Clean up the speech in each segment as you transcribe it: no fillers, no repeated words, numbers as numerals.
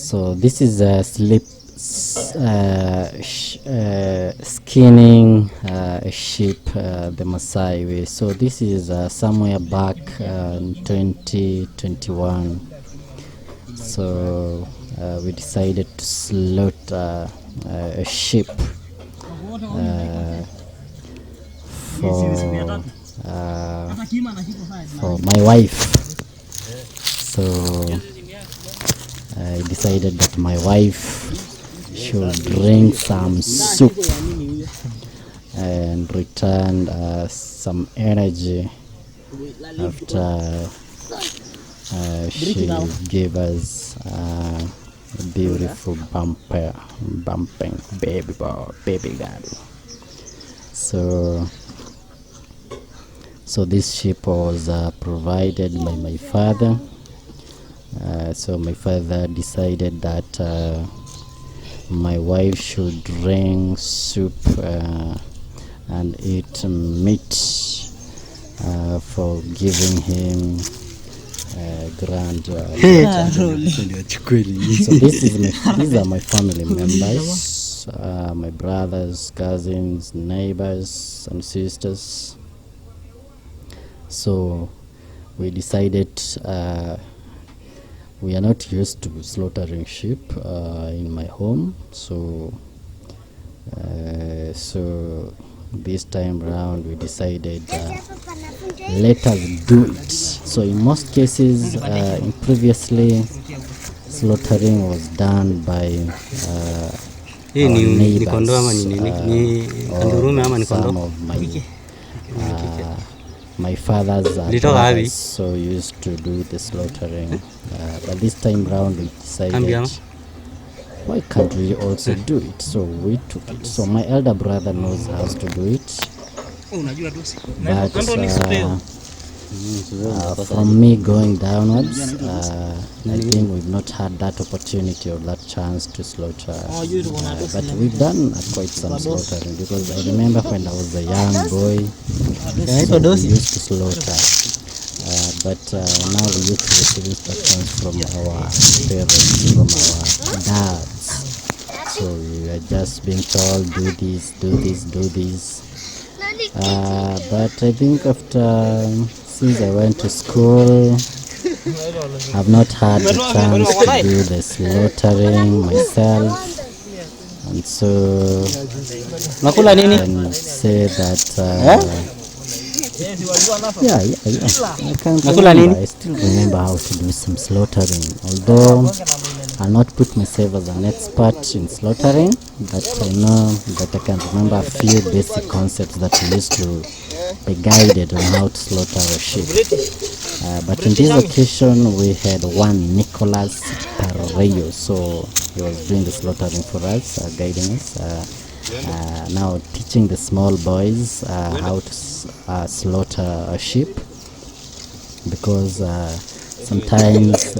So this is a skinning a sheep the Maasai way. So this is somewhere back in 2021. So we decided to slaughter a sheep for my wife. So I decided that my wife should drink some soup and return some energy after she gave us a beautiful bumping baby girl. So this sheep was provided by my father. So my father decided that my wife should drink soup and eat meat for giving him grand so these are my family members, my brothers, cousins, neighbors and sisters. So we decided we are not used to slaughtering sheep in my home, so this time around we decided let us do it. So in most cases, previously slaughtering was done by our neighbors, or some of my father's brothers so used to do the slaughtering, but this time round we decided why can't we also do it? So we took it. So my elder brother knows how to do it, but from me going downwards, I think we've not had that opportunity or that chance to slaughter, but we've done quite some slaughtering, because I remember when I was a young boy, so we used to slaughter, but now we used to receive instructions from our parents, from our dads. So we are just being told, do this, do this, do this. But I think since I went to school, I've not had the chance to do the slaughtering myself, and so I can say that I can't remember. I still remember how to do some slaughtering, although I'll not put myself as an expert in slaughtering, but I know that I can remember a few basic concepts that we used to be guided on how to slaughter a sheep. But in this occasion we had one Nicholas Parreyo, so he was doing the slaughtering for us, guiding us, now teaching the small boys how to slaughter a sheep, because sometimes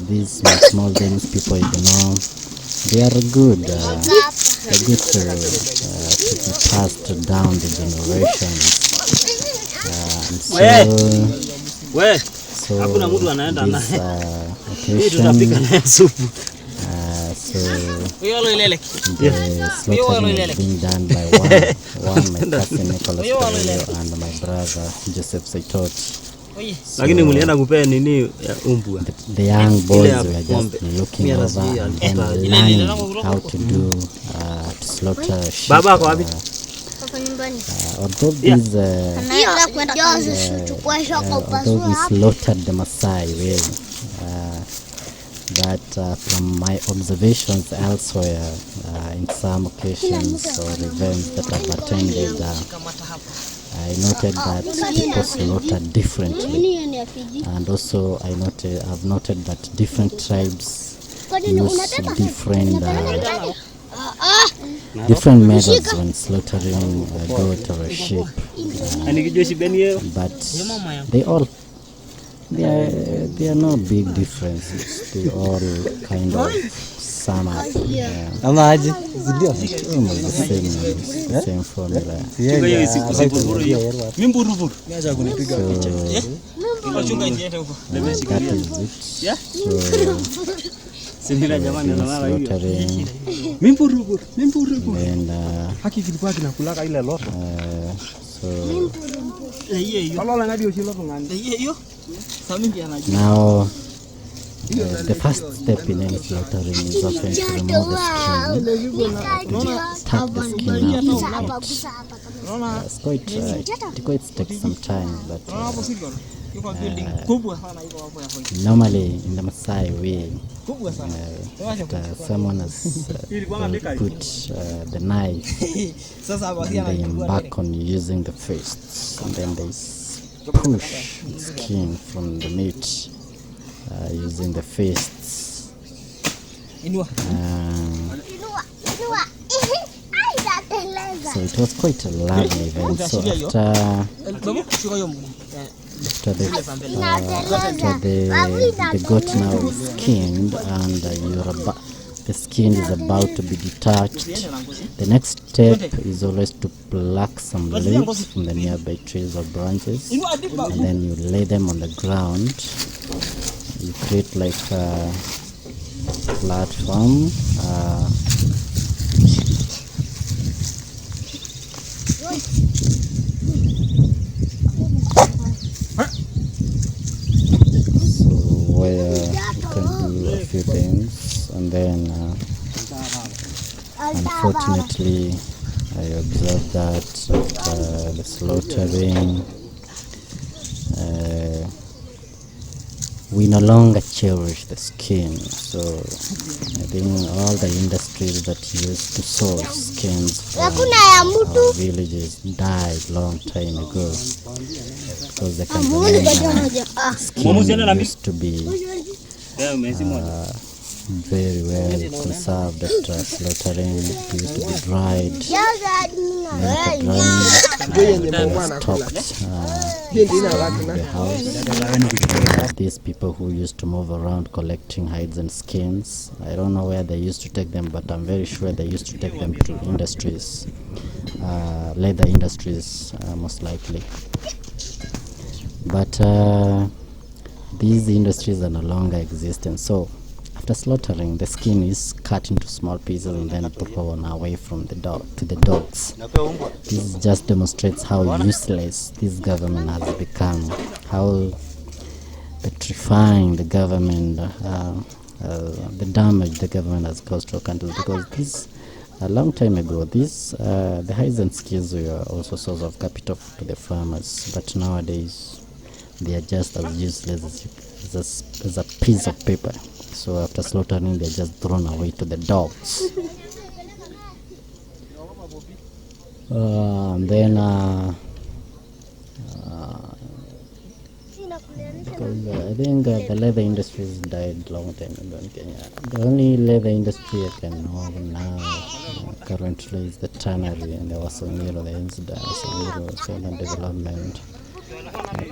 these small things people ignore, they are good. They're good to be passed down the generations. So this occasion, so the slaughtering is being done by one my cousin Nicholas Parreyo and my brother Joseph Saitoti. So the young boys were just looking over and learning how to do to slaughter sheep. Although we slaughtered the Maasai way, but from my observations elsewhere, in some occasions or events that I've attended, I noted that people slaughter differently, and also I've noted that different tribes use different methods when slaughtering a goat or a sheep, but they are no big differences. They all kind of sum up. Almost the same formula. That is it. slaughtering. And so now the first step in any slaughtering is often to remove the skin, tuck the skin out. It's quite it takes some time, but normally in the Maasai way, after someone has put the knife, they embark on using the fists, and then they push the skin from the meat using the fists. So it was quite a lovely event. So after the goat now is skinned and the skin is about to be detached, the next step is always to pluck some leaves from the nearby trees or branches, and then you lay them on the ground. You create like a platform. Where you can do a few things, and then unfortunately I observed that the slaughtering, we no longer cherish the skin. So I think all the industries that used to source skins from our villages died long time ago, because the skin used to be very well conserved after slaughtering. It used to be dried, then stocked in the house. These people who used to move around collecting hides and skins, I don't know where they used to take them, but I'm very sure they used to take them to industries, leather industries most likely. But these industries are no longer existent. So after slaughtering, the skin is cut into small pieces and then thrown away from the dogs. This just demonstrates how useless this government has become, how petrifying the government, the damage the government has caused to our country. Because this, a long time ago, the hides and skins were also source of capital to the farmers, but nowadays they are just as useless as a piece of paper. So after slaughtering, they're just thrown away to the dogs. And then because I think the leather industries died long time ago in Kenya. The only leather industry I can know now currently is the tannery and the Wasongiro, the Wasongiro Development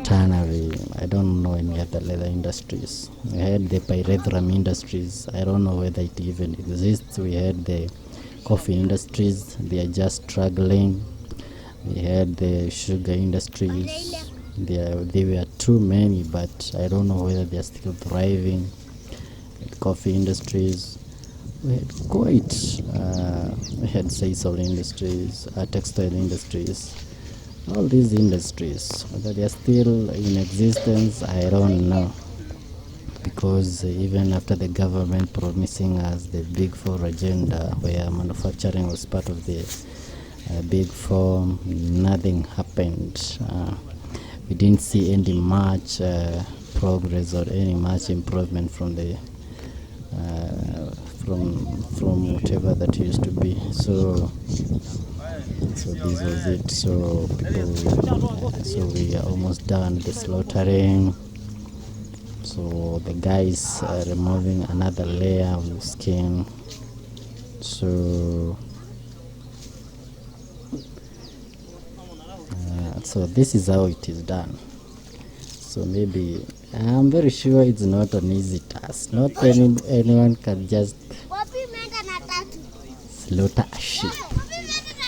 Tannery. I don't know any other leather industries. We had the pyrethrum industries. I don't know whether it even exists. We had the coffee industries. They are just struggling. We had the sugar industries. There were too many, but I don't know whether they are still thriving. The coffee industries. We had we had sisal industries, textile industries. All these industries, whether they are still in existence, I don't know. Because even after the government promising us the Big Four agenda, where manufacturing was part of the Big Four, nothing happened. We didn't see any much progress or any much improvement from the from whatever that used to be. So this was it. So so we are almost done with the slaughtering. So the guys are removing another layer of the skin. So so this is how it is done. So maybe I'm very sure it's not an easy task. Not anyone can just slaughter a sheep.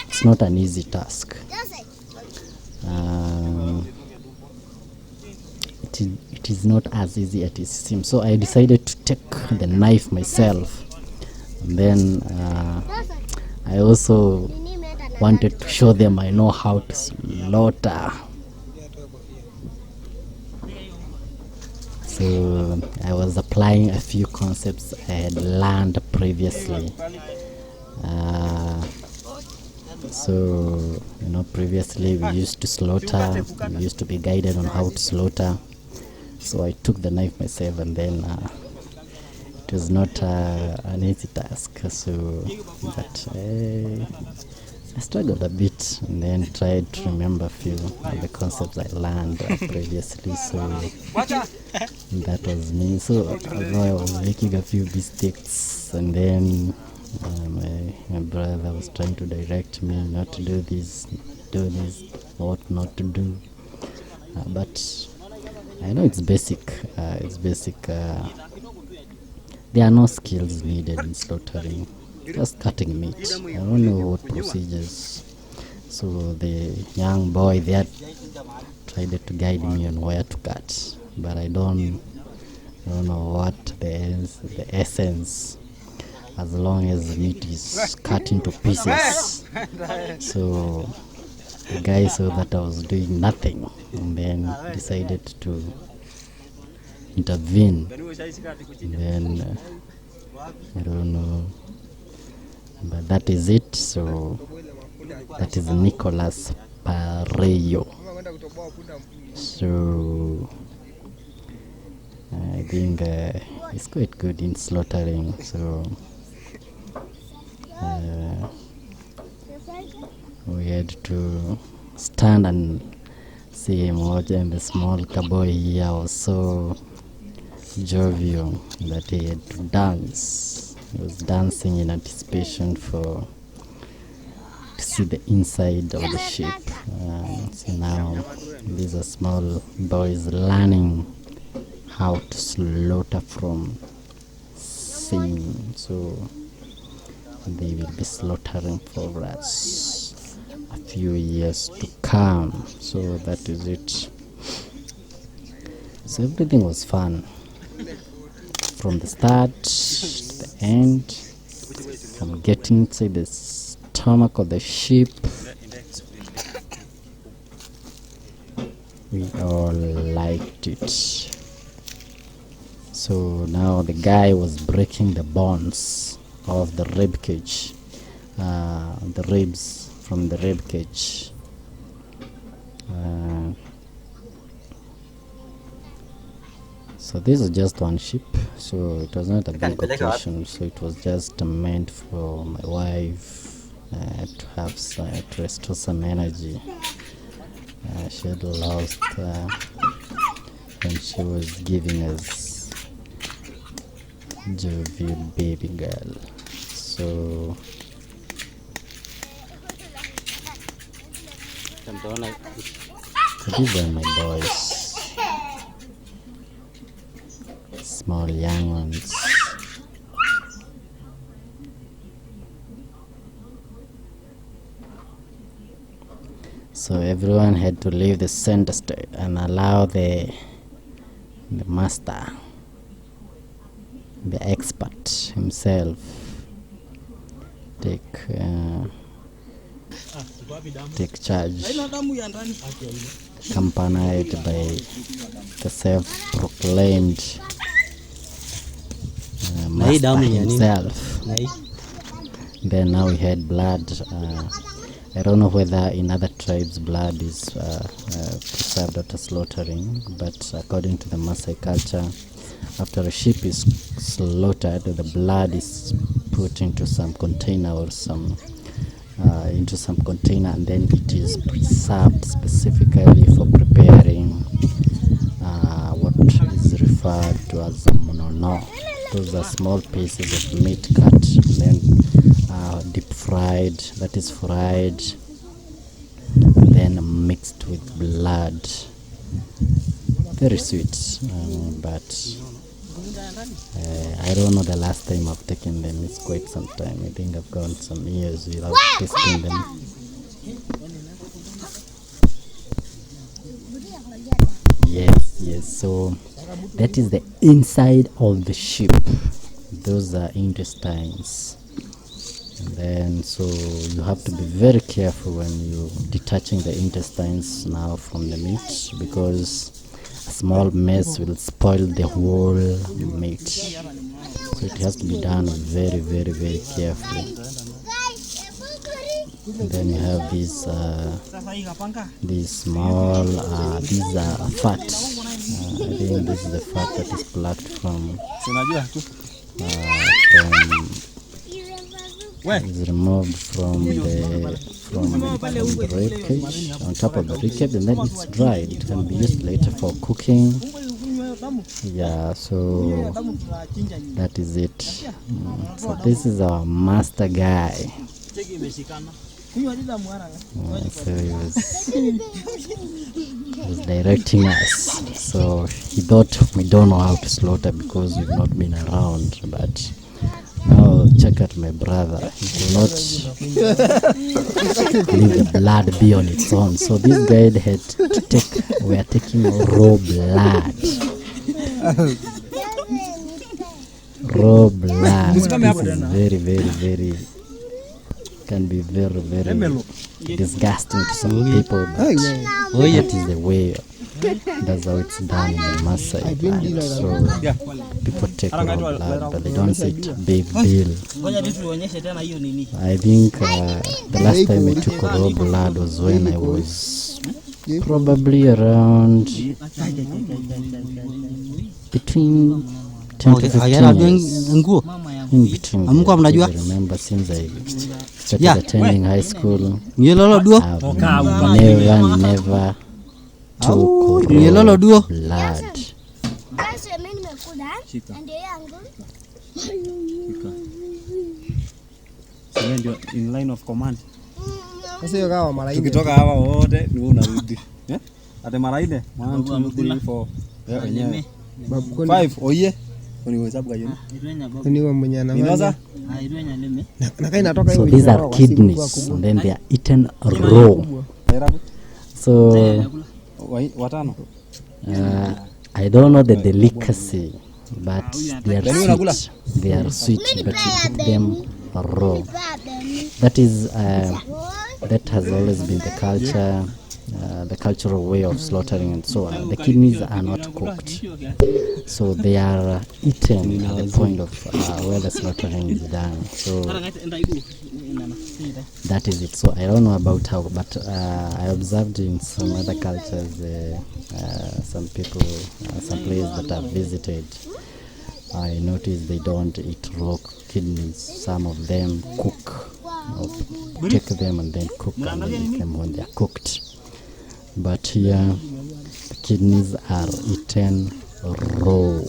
It's not an easy task. It is not as easy as it seems. So I decided to take the knife myself. And then I also wanted to show them I know how to slaughter. So I was applying a few concepts I had learned previously. So previously we used to slaughter, we used to be guided on how to slaughter. So I took the knife myself, and then it was not an easy task. But I struggled a bit, and then tried to remember a few of the concepts I learned previously. So that was me. So although I was making a few mistakes, and then my brother was trying to direct me not to do this, what not to do. But I know it's basic. There are no skills needed in slaughtering. Just cutting meat. I don't know what procedures. So the young boy there tried to guide me on where to cut, but I don't know what the essence. As long as the meat is cut into pieces. So the guy saw that I was doing nothing, and then decided to intervene. And then I don't know, but that is it. So that is Nicholas Parejo. So I think it's quite good in slaughtering. So we had to stand and see him watch, and the small cowboy here was so jovial that he had to dance. He was dancing in anticipation to see the inside of the ship. So now these are small boys learning how to slaughter from seeing. So they will be slaughtering for us a few years to come. So that is it. So everything was fun from the start to the end, from getting inside the stomach of the ship. We all liked it. So now the guy was breaking the bones of the rib cage, the ribs from the rib cage. So this is just one ship, so it was not a big occasion, so it was just meant for my wife to have to restore some energy. She had lost when she was giving us jovial baby girl. So these are my boys, small young ones. So everyone had to leave the center stage and allow the master, the expert himself, take charge, accompanied by the self-proclaimed master himself. Then now we had blood. I don't know whether in other tribes blood is preserved after slaughtering, but according to the Maasai culture, after a sheep is slaughtered, the blood is put into some container or into some container, and then it is preserved specifically for preparing what is referred to as a monono. Those are small pieces of meat cut and then deep fried, that is fried, and then mixed with blood. Very sweet, but I don't know the last time I've taken them. It's quite some time. I think I've gone some years without tasting them. Yes, so that is the inside of the ship. those are intestines. And then so you have to be very careful when you detaching the intestines now from the meat, because a small mess will spoil the whole meat. So it has to be done very, very, very carefully. And then you have these small these are fat. I think this is the fat that is plucked from is removed from the rib cage, on top of the rib cage, and then it's dried. It can be used later for cooking. Yeah, so that is it. So this is our master guy. So he was directing us. So he thought we don't know how to slaughter because we've not been around, but now check out my brother. He will not leave the blood be on its own. So this guy had to take, we are taking raw blood. Raw blood. This is very, very, very, can be very, very disgusting to some people, but that is the way. That's how it's done in the Maasai land. So people take raw blood, but they don't see it a big deal. I think the last time I took raw blood was when I was probably around between 10 to 15 years. In between, I remember since I started attending high school, I've never took raw blood. In line of command. Tukitoka hawa wote ni unarudi. Ate mara ine 1 2 3 4 5 oye unihesabu kaje ni mwenye anaanza. So these are kidneys, and then they are eaten raw. So I don't know the delicacy, but they are sweet. They are sweet, but you eat them raw. That is that has always been the culture, the cultural way of slaughtering and so on. The kidneys are not cooked, so they are eaten at the point of where the slaughtering is done. So that is it. So I don't know about how, but I observed in some other cultures, some people, some places that I've visited, I noticed they don't eat raw kidneys. Some of them cook, take them and then cook and then eat them when they are cooked. But here, the kidneys are eaten raw.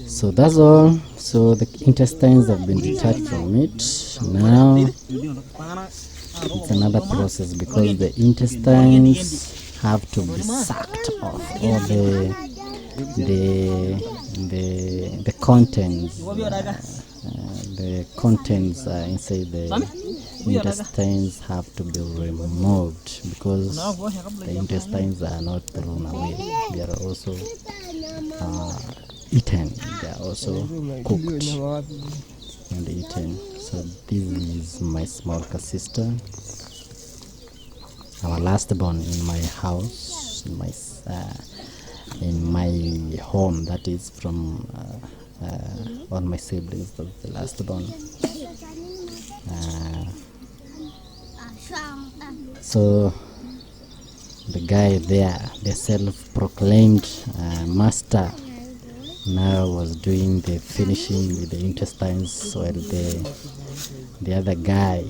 So that's all. So the intestines have been detached from it. Now it's another process, because the intestines have to be sucked off, all the contents, the contents inside the intestines have to be removed, because the intestines are not thrown away. They are also eaten. They are also cooked and eaten. So this is my small sister, our last born in my house, in my home. That is from all my siblings, the last born. So the guy there, the self-proclaimed master, now was doing the finishing with the intestines, while the other guy,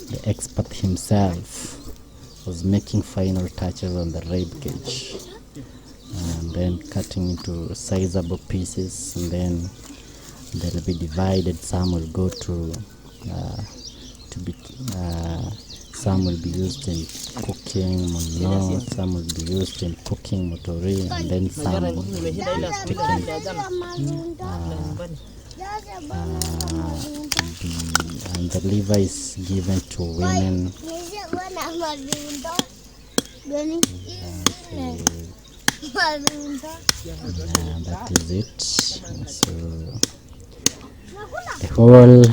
the expert himself, was making final touches on the rib cage, and then cutting into sizable pieces, and then they'll be divided. Some will go to be some will be used in cooking mono, some will be used in cooking motori, and then some will be taken and the liver is given to women. And that is it. So the whole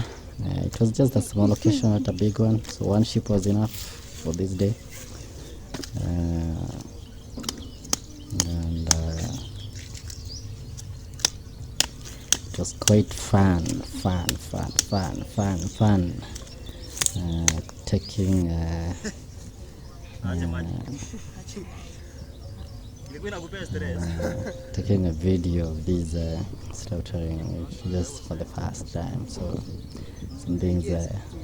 it was just a small location, not a big one, so one sheep was enough for this day. And it was quite fun, taking taking a video of this slaughtering just for the first time. So some things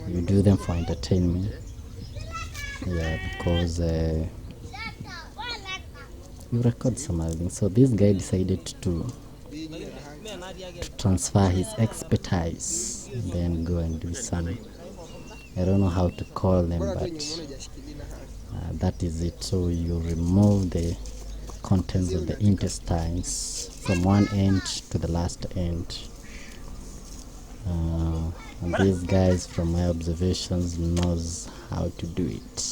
you do them for entertainment, yeah, because you record some other things. So this guy decided to transfer his expertise and then go and do some, I don't know how to call them, but that is it. So you remove the contents of the intestines from one end to the last end. And these guys, from my observations, knows how to do it.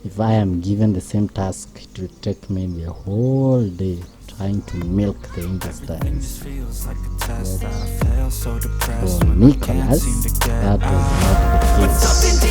If I am given the same task, it will take me the whole day trying to milk the intestines. But for Nicholas, that was not the case.